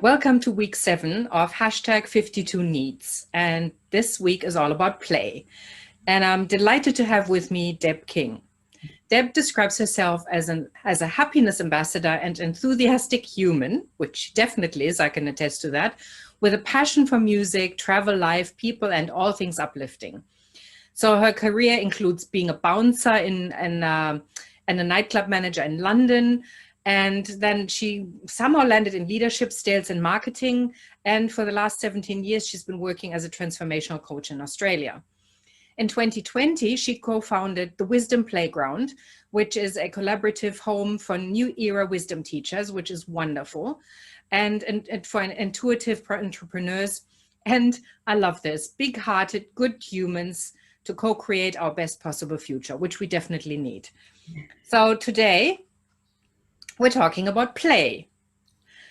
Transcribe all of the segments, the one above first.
Welcome to week 7 of hashtag 52 Needs. And this week is all about play. And I'm delighted to have with me Deb King. Deb describes herself as a happiness ambassador and enthusiastic human, which she definitely is, I can attest to that, with a passion for music, travel, life, people, and all things uplifting. So her career includes being a bouncer and a nightclub manager in London. And then she somehow landed in leadership, sales, and marketing. And for the last 17 years, she's been working as a transformational coach in Australia. In 2020, she co-founded the Wisdom Playground, which is a collaborative home for new era wisdom teachers, which is wonderful, and for intuitive entrepreneurs. And I love this, big-hearted, good humans to co-create our best possible future, which we definitely need. So today, we're talking about play.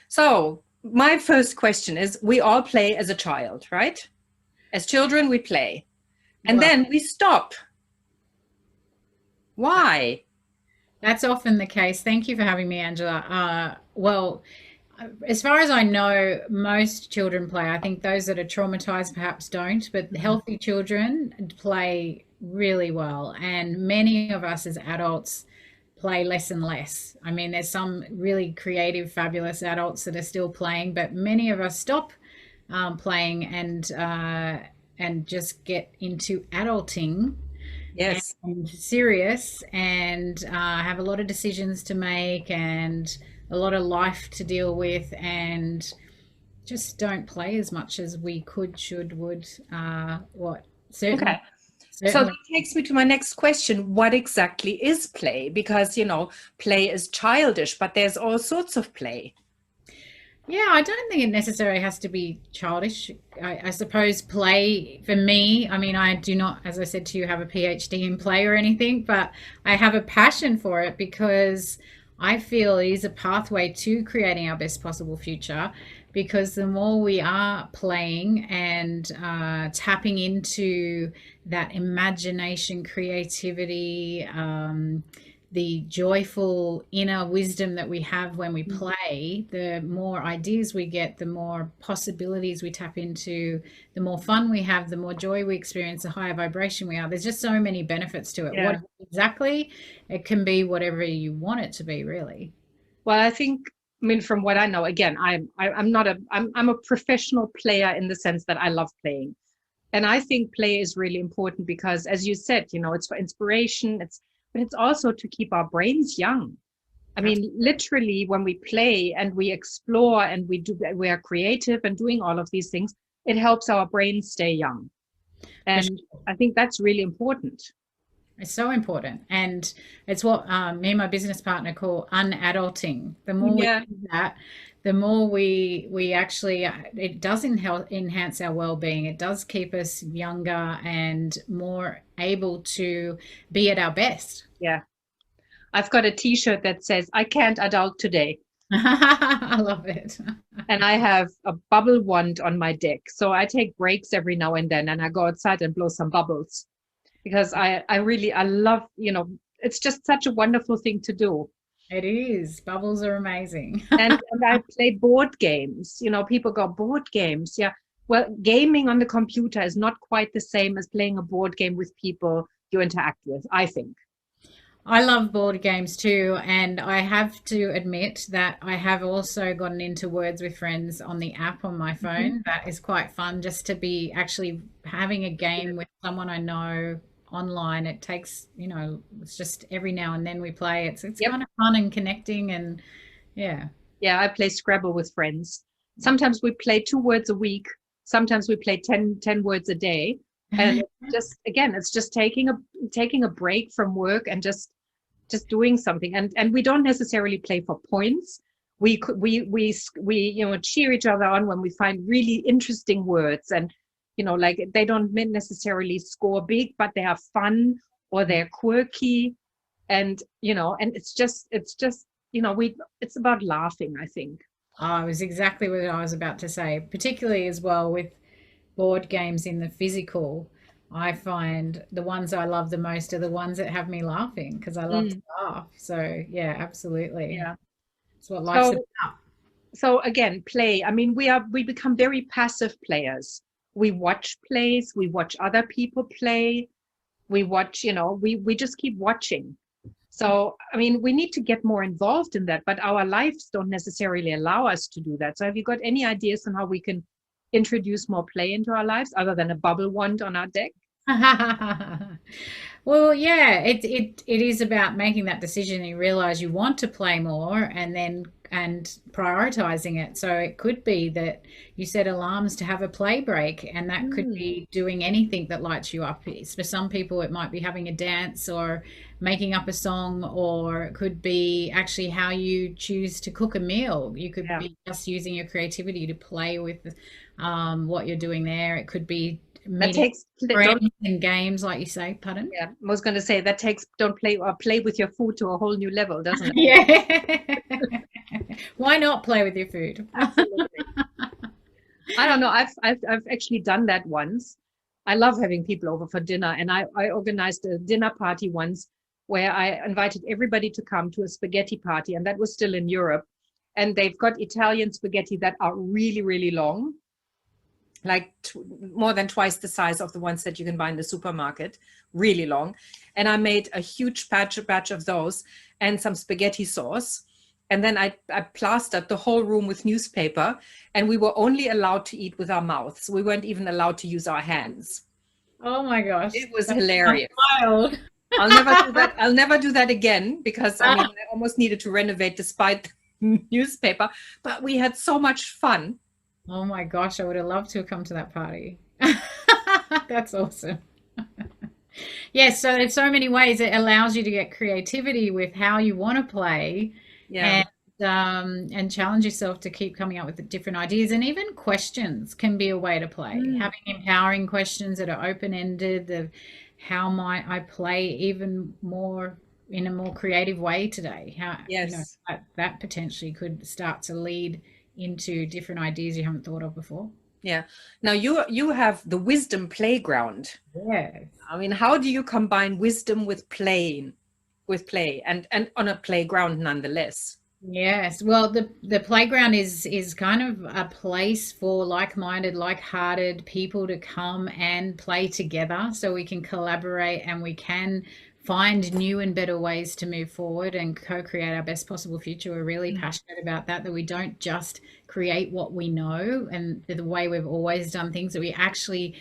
So my first question is, we all play as a child, right? As children, we play. And then we stop. Why? That's often the case. Thank you for having me, Angela. Well, as far as I know, most children play. I think those that are traumatized perhaps don't, but healthy children play really well. And many of us as adults play less and less. I mean, there's some really creative, fabulous adults that are still playing, but many of us stop playing and just get into adulting. Yes. And serious and have a lot of decisions to make and a lot of life to deal with, and just don't play as much as we could, should, would, certainly. Okay. So Certainly. that takes me to my next question. What exactly is play? Because, play is childish, but there's all sorts of play. Yeah, I don't think it necessarily has to be childish. I suppose play for me, I mean, I do not, as I said to you, have a PhD in play or anything, but I have a passion for it because I feel it is a pathway to creating our best possible future. Because the more we are playing and tapping into that imagination, creativity, the joyful inner wisdom that we have when we play, the more ideas we get, the more possibilities we tap into, the more fun we have, the more joy we experience, the higher vibration we are. There's just so many benefits to it. Yeah. What exactly? It can be whatever you want it to be, really. Well, I mean, from what I know, again, I'm a professional player in the sense that I love playing. And I think play is really important because, as you said, it's for inspiration, but it's also to keep our brains young. I mean, literally, when we play and we explore and we are creative and doing all of these things, it helps our brains stay young. And I think that's really important. It's so important. And it's what me and my business partner call unadulting. The more we Yeah. do that, the more we actually, it does enhance our well-being. It does keep us younger and more able to be at our best. Yeah. I've got a t-shirt that says, I can't adult today. I love it. And I have a bubble wand on my deck. So I take breaks every now and then and I go outside and blow some bubbles because I love, it's just such a wonderful thing to do. It is. Bubbles are amazing. And I play board games. People go, board games. Yeah. Well, gaming on the computer is not quite the same as playing a board game with people you interact with, I think. I love board games too, and I have to admit that I have also gotten into Words with Friends on the app on my Mhm. phone. That is quite fun just to be actually having a game with someone I know online. It takes, it's just every now and then we play. It's Yep. kind of fun and connecting and yeah. Yeah, I play Scrabble with friends. Sometimes we play 2 words a week. Sometimes we play ten words a day. And it's just, again, it's just taking a break from work and just doing something. And we don't necessarily play for points. We cheer each other on when we find really interesting words, and like they don't necessarily score big, but they are fun or they're quirky, and we it's about laughing, I think. Oh, it was exactly what I was about to say, particularly as well with board games in the physical. I find the ones I love the most are the ones that have me laughing because I love to Mm, laugh. So, yeah, absolutely. yeah. It's what life's So about. so again, play. I mean, we become very passive players. We watch plays, we watch other people play, we watch, we just keep watching. So, I mean, we need to get more involved in that, but our lives don't necessarily allow us to do that. So, have you got any ideas on how we can introduce more play into our lives other than a bubble wand on our deck? Well, yeah, it is about making that decision. You realize you want to play more, and prioritizing it. So it could be that you set alarms to have a play break, and that could Mm, be doing anything that lights you up. For some people, it might be having a dance or making up a song, or it could be actually how you choose to cook a meal. You could yeah, be just using your creativity to play with what you're doing there. It could be that meeting takes, don't, friends and games, like you say. Pardon? yeah, I was going to say that takes, don't play or play with your food to a whole new level, doesn't it? Yeah. Why not play with your food? Absolutely. I don't know. I've actually done that once. I love having people over for dinner, and I organized a dinner party once where I invited everybody to come to a spaghetti party, and that was still in Europe. And they've got Italian spaghetti that are really, really long, like more than twice the size of the ones that you can buy in the supermarket, really long. And I made a huge batch of those and some spaghetti sauce. And then I plastered the whole room with newspaper, and we were only allowed to eat with our mouths. We weren't even allowed to use our hands. Oh my gosh, It was that sounds hilarious. wild. I'll never do that. I'll never do that again because I mean, I almost needed to renovate despite the newspaper, but we had so much fun. Oh my gosh, I would have loved to have come to that party. That's awesome. Yes, so there's so many ways it allows you to get creativity with how you want to play, Yeah. and challenge yourself to keep coming up with different ideas. And even questions can be a way to play. Mm, Having empowering questions that are open-ended of how might I play even more in a more creative way today? How, yes. that potentially could start to lead into different ideas you haven't thought of before. Yeah. Now you have the wisdom playground. Yes. I mean, how do you combine wisdom with play and on a playground nonetheless? Yes. Well, the playground is kind of a place for like-minded, like-hearted people to come and play together so we can collaborate and we can find new and better ways to move forward and co-create our best possible future. We're really Mm. passionate about that we don't just create what we know and the way we've always done things, that we actually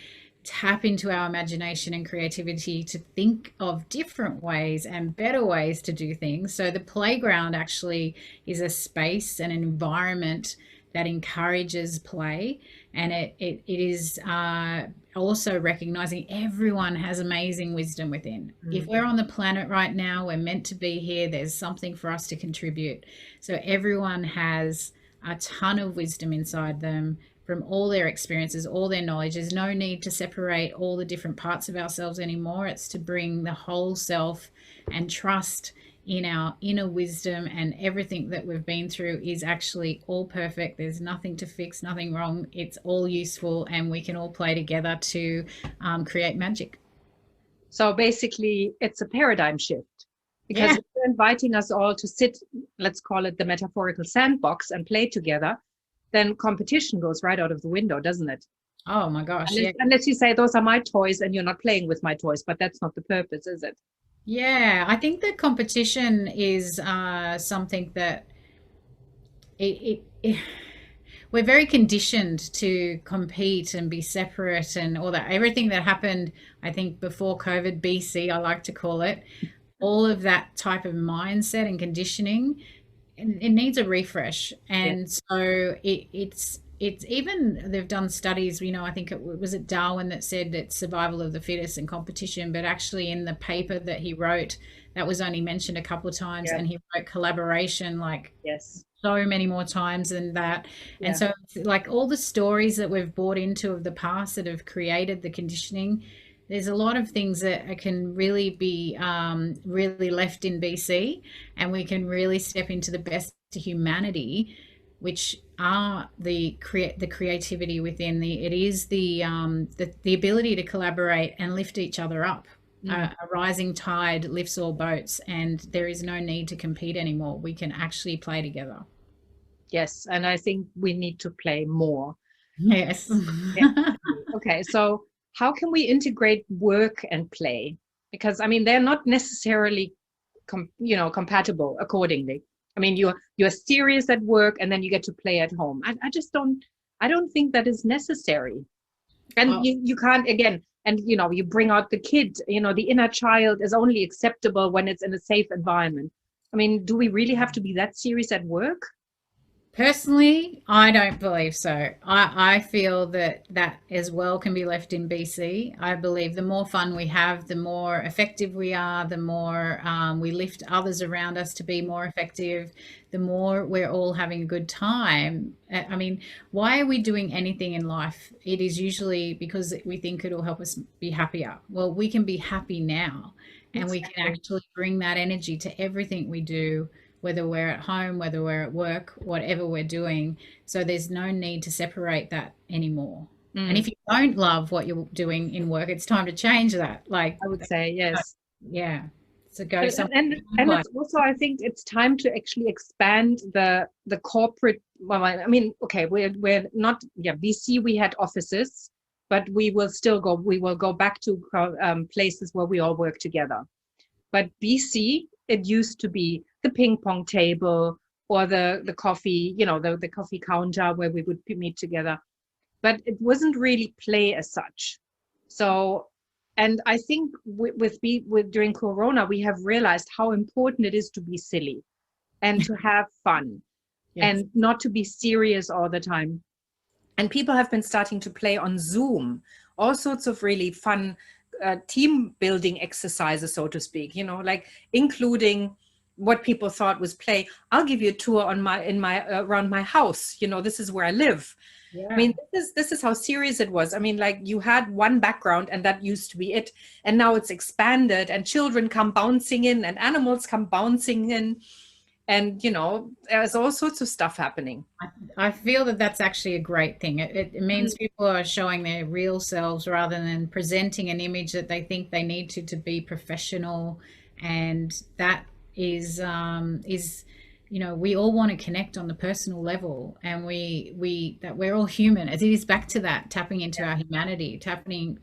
tap into our imagination and creativity to think of different ways and better ways to do things. So the playground actually is a space and an environment that encourages play, and it is also recognizing everyone has amazing wisdom within. If Mm. we're on the planet right now, we're meant to be here, there's something for us to contribute. So everyone has a ton of wisdom inside them from all their experiences, all their knowledge. There's no need to separate all the different parts of ourselves anymore. It's to bring the whole self and trust in our inner wisdom, and everything that we've been through is actually all perfect. There's nothing to fix, nothing wrong. It's all useful, and we can all play together to create magic. So basically, it's a paradigm shift because Yeah. if you're inviting us all to sit, let's call it the metaphorical sandbox, and play together, then competition goes right out of the window, doesn't it? Oh my gosh. Unless, Yeah. unless you say those are my toys and you're not playing with my toys, but that's not the purpose, is it? Yeah. I think that competition is something that it we're very conditioned to compete and be separate and all that. Everything that happened, I think, before COVID, BC, I like to call it, all of that type of mindset and conditioning, it needs a refresh. Yeah. And so it's even they've done studies. I think it Darwin that said it's survival of the fittest and competition, but actually in the paper that he wrote, that was only mentioned a couple of times, Yeah. and he wrote collaboration like Yes. so many more times than that. And Yeah. so, like all the stories that we've bought into of the past that have created the conditioning, there's a lot of things that can really be really left in BC, and we can really step into the best of humanity which are the creativity within it is the ability to collaborate and lift each other up. A rising tide lifts all boats, and there is no need to compete anymore. We can actually play together. Yes, and I think we need to play more. Yes. Yeah. Okay, so how can we integrate work and play? Because I mean, they're not necessarily compatible accordingly. I mean, you're serious at work and then you get to play at home. I just don't think that is necessary. And Oh, you can't again, and you bring out the kid, the inner child is only acceptable when it's in a safe environment. I mean, do we really have to be that serious at work? personally, I don't believe so. I feel that as well can be left in BC. I believe the more fun we have, the more effective we are, the more we lift others around us to be more effective, the more we're all having a good time. I mean, why are we doing anything in life? It is usually because we think it'll help us be happier. Well, we can be happy now, and we can Exactly. actually bring that energy to everything we do, whether we're at home, whether we're at work, whatever we're doing. So there's no need to separate that anymore. And if Mm, you don't love what you're doing in work, it's time to change that. Like, I would say yes. yeah. So go But somewhere you and like. it's also, I think it's time to actually expand the corporate. Well, I mean, okay, we're not, yeah, BC we had offices, but we will go back to places where we all work together. But BC, it used to be the ping pong table or the coffee, the coffee counter where we would meet together. But it wasn't really play as such. So, and I think with during Corona, we have realized how important it is to be silly and to have fun Yes. and not to be serious all the time. And people have been starting to play on Zoom, all sorts of really fun team building exercises, so to speak, like including what people thought was play. I'll give you a tour on my in my around my house. This is where I live. I Yeah. mean, this is how serious it was. I mean, like you had one background and that used to be it, and now it's expanded, and children come bouncing in, and animals come bouncing in, and there's all sorts of stuff happening. I feel that that's actually a great thing. It Mm, means people are showing their real selves rather than presenting an image that they think they need to be professional. And that is we all want to connect on the personal level, and we that we're all human. It is back to that tapping into our humanity,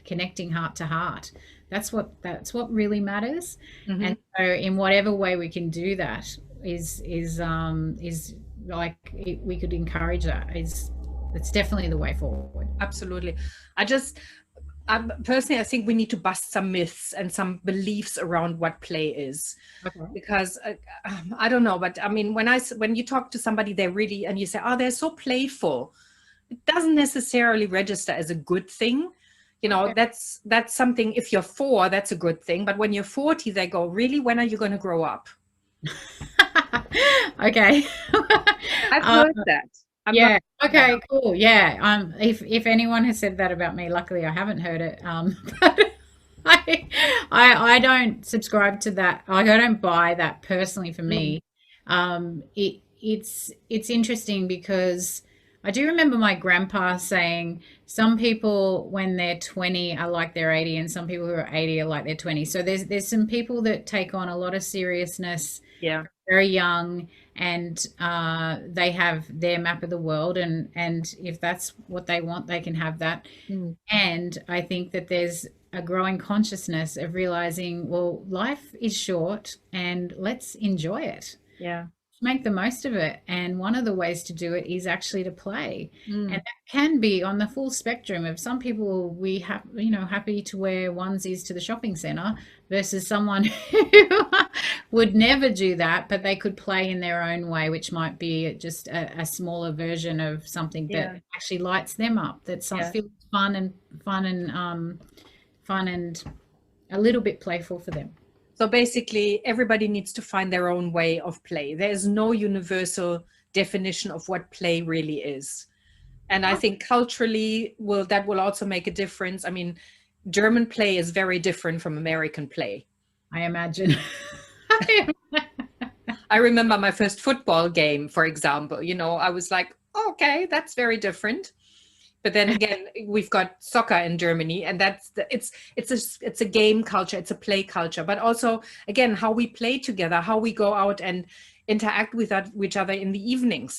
connecting heart to heart. That's what really matters. mhm. And so, in whatever way we can do that, is like we could encourage that. It's definitely the way forward. Absolutely. I just personally, I think we need to bust some myths and some beliefs around what play is, Okay. because I don't know, but I mean, when you talk to somebody, they really, and you say, oh, they're so playful, it doesn't necessarily register as a good thing. Okay. That's something. If you're 4, that's a good thing, but when you're 40, they go, really, when are you going to grow up? Okay. I've uh, heard that. I'm not yeah. making that Okay. up. Cool. Yeah. If anyone has said that about me, luckily I haven't heard it. But I don't subscribe to that. Like, I don't buy that personally for Mm, me. It's interesting because I do remember my grandpa saying some people when they're 20 are like they're 80, and some people who are 80 are like they're 20. So there's some people that take on a lot of seriousness yeah. very young, and they have their map of the world, and if that's what they want, they can have that. Mm, And I think that there's a growing consciousness of realizing, well, life is short and let's enjoy it, yeah. make the most of it. And one of the ways to do it is actually to play. And Mm, that can be on the full spectrum of some people we have, happy to wear onesies to the shopping center versus someone who would never do that, but they could play in their own way, which might be just a smaller version of something yeah. that actually lights them up, that some Yeah. feels fun and a little bit playful for them. So basically, everybody needs to find their own way of play. There is no universal definition of what play really is. And I think culturally, that will also make a difference. I mean, German play is very different from American play. I imagine. I remember my first football game, for example. I was like, okay, that's very different. But then again, we've got soccer in Germany, and it's a game culture, it's a play culture. But also, again, how we play together, how we go out and interact with each other in the evenings.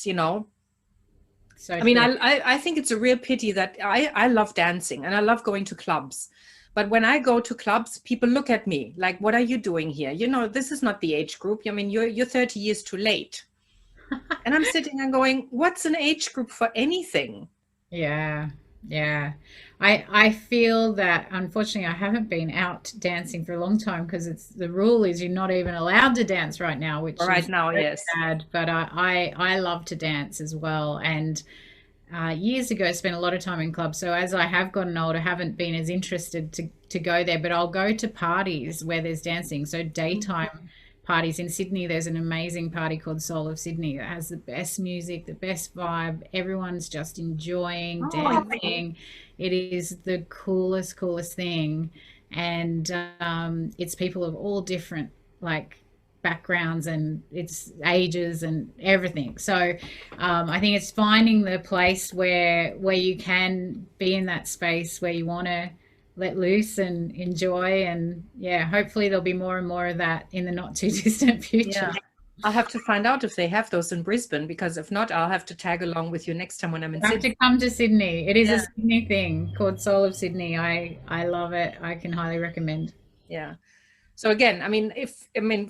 So I mean, true. I think it's a real pity that I love dancing and I love going to clubs. But when I go to clubs, people look at me like, what are you doing here? This is not the age group. I mean, you're 30 years too late. And I'm sitting and going, what's an age group for anything? Yeah, yeah. I feel that unfortunately I haven't been out dancing for a long time because it's the rule is you're not even allowed to dance right now, which Right is now, very yes. sad. But I love to dance as well. And years ago, I spent a lot of time in clubs. So as I have gotten older, I haven't been as interested to go there. But I'll go to parties where there's dancing. So daytime parties in Sydney. There's an amazing party called Soul of Sydney that has the best music, the best vibe. Everyone's just enjoying Oh, dancing. It is the coolest thing, and it's people of all different like backgrounds and its ages and everything. So I think it's finding the place where you can be in that space where you want to let loose and enjoy. And yeah, hopefully there'll be more and more of that in the not too distant future. yeah. I'll have to find out if they have those in Brisbane, because if not, I'll have to tag along with you next time when I'm in You have Sydney. to come to Sydney. It is a Yeah. Sydney thing called Soul of Sydney. I love it. I can highly recommend. Yeah. So again, I mean,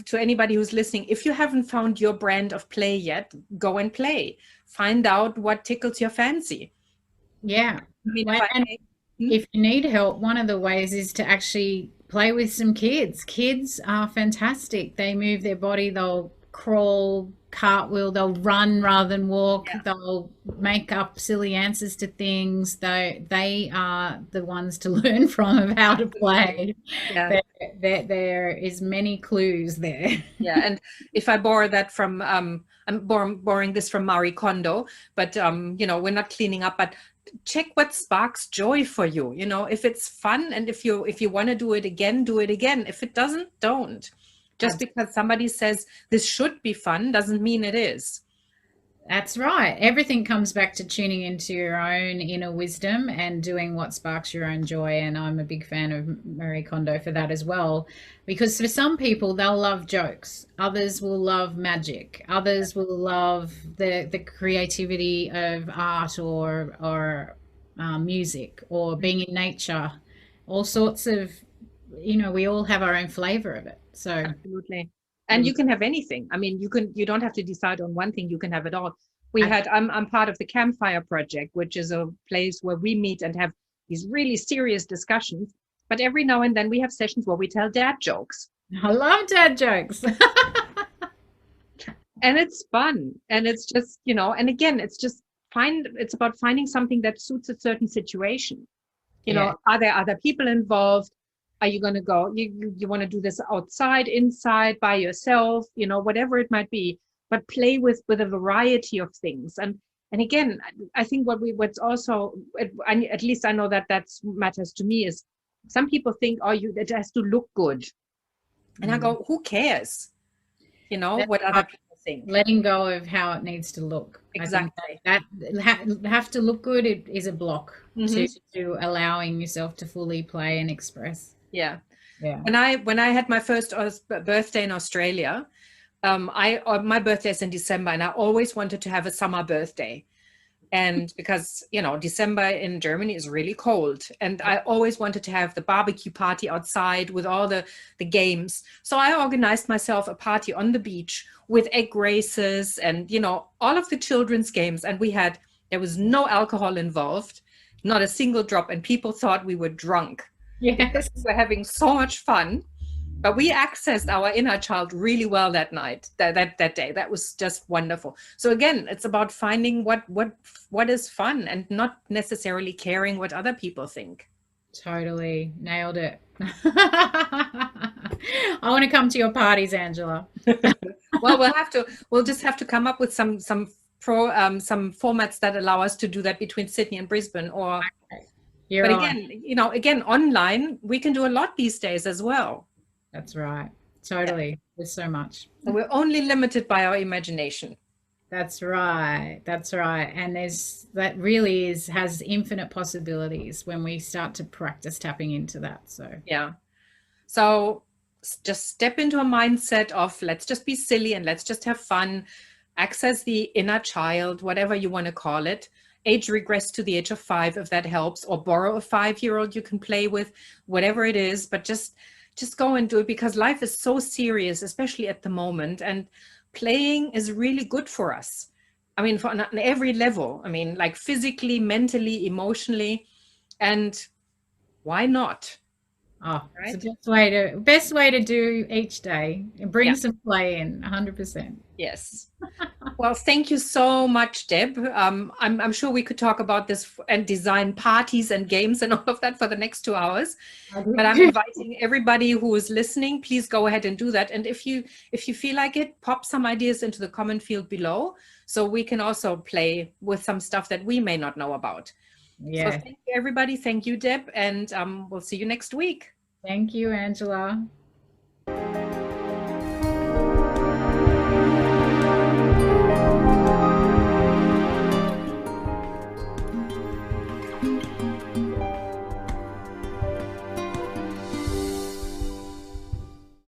to anybody who's listening, if you haven't found your brand of play yet, go and play. Find out what tickles your fancy. Yeah. I mean, if Well, I and may, if you need help, one of the ways is to actually play with some kids. Kids are fantastic. They move their body, they'll crawl, cartwheel, they'll run rather than walk, yeah, they'll make up silly answers to things. They are the ones to learn from of how to absolutely. play. Yeah, There is many clues there. yeah. And if I borrow that from, I'm borrowing this from Marie Kondo, but we're not cleaning up, but check what sparks joy for you. If it's fun, and if you want to do it again, do it again. If it doesn't, don't. Just because somebody says this should be fun doesn't mean it is. That's right. Everything comes back to tuning into your own inner wisdom and doing what sparks your own joy. And I'm a big fan of Marie Kondo for that as well. Because for some people, they'll love jokes. Others will love magic. Others will love the creativity of art or music or being in nature. All sorts of, we all have our own flavor of it. So Absolutely. And we you can have anything. I mean, you don't have to decide on one thing, you can have it all. I'm part of the Campfire Project, which is a place where we meet and have these really serious discussions. But every now and then we have sessions where we tell dad jokes. I love dad jokes. And it's fun. And it's just, and again, it's about finding something that suits a certain situation. Yeah. Are there other people involved? Are you going to go, you want to do this outside, inside, by yourself, whatever it might be, but play with a variety of things. And again, I think what's also, at least I know that matters to me, is some people think, it has to look good. And I go, who cares? That's What other right. people think. Letting go of how it needs to look. Exactly. I think that have to look good, it is a block Mhm. to allowing yourself to fully play and express. Yeah. Yeah. When I had my first birthday in Australia, my birthday is in December, and I always wanted to have a summer birthday. And because, December in Germany is really cold, and I always wanted to have the barbecue party outside with all the games. So I organized myself a party on the beach with egg races and, all of the children's games. And there was no alcohol involved, not a single drop. And people thought we were drunk because Yes. we were having so much fun. But we accessed our inner child really well that night, that day. That was just wonderful. So again, it's about finding what is fun and not necessarily caring what other people think. Totally. Nailed it. I want to come to your parties, Angela. Well, we'll just have to come up with some formats that allow us to do that between Sydney and Brisbane. You're But on. again, online we can do a lot these days as well. That's right. Totally. There's so much. So we're only limited by our imagination. That's right. That's right. And that really has infinite possibilities when we start to practice tapping into that. So, Yeah. So just step into a mindset of let's just be silly and let's just have fun, access the inner child, whatever you want to call it. Age regress to the age of 5 if that helps, or borrow a 5-year-old you can play with, whatever it is, but just go and do it, because life is so serious, especially at the moment, and playing is really good for us. I mean, on every level. I mean, like physically, mentally, emotionally, and why not? oh, it's Right? the best way to do each day. Bring Yeah. some play in, 100%. Yes. Well, thank you so much, Deb. I'm sure we could talk about this and design parties and games and all of that for the next 2 hours. But I'm inviting everybody who is listening, please go ahead and do that. And if you feel like it, pop some ideas into the comment field below, so we can also play with some stuff that we may not know about. So Yeah. thank you, everybody. Thank you, Deb. And we'll see you next week. Thank you, Angela.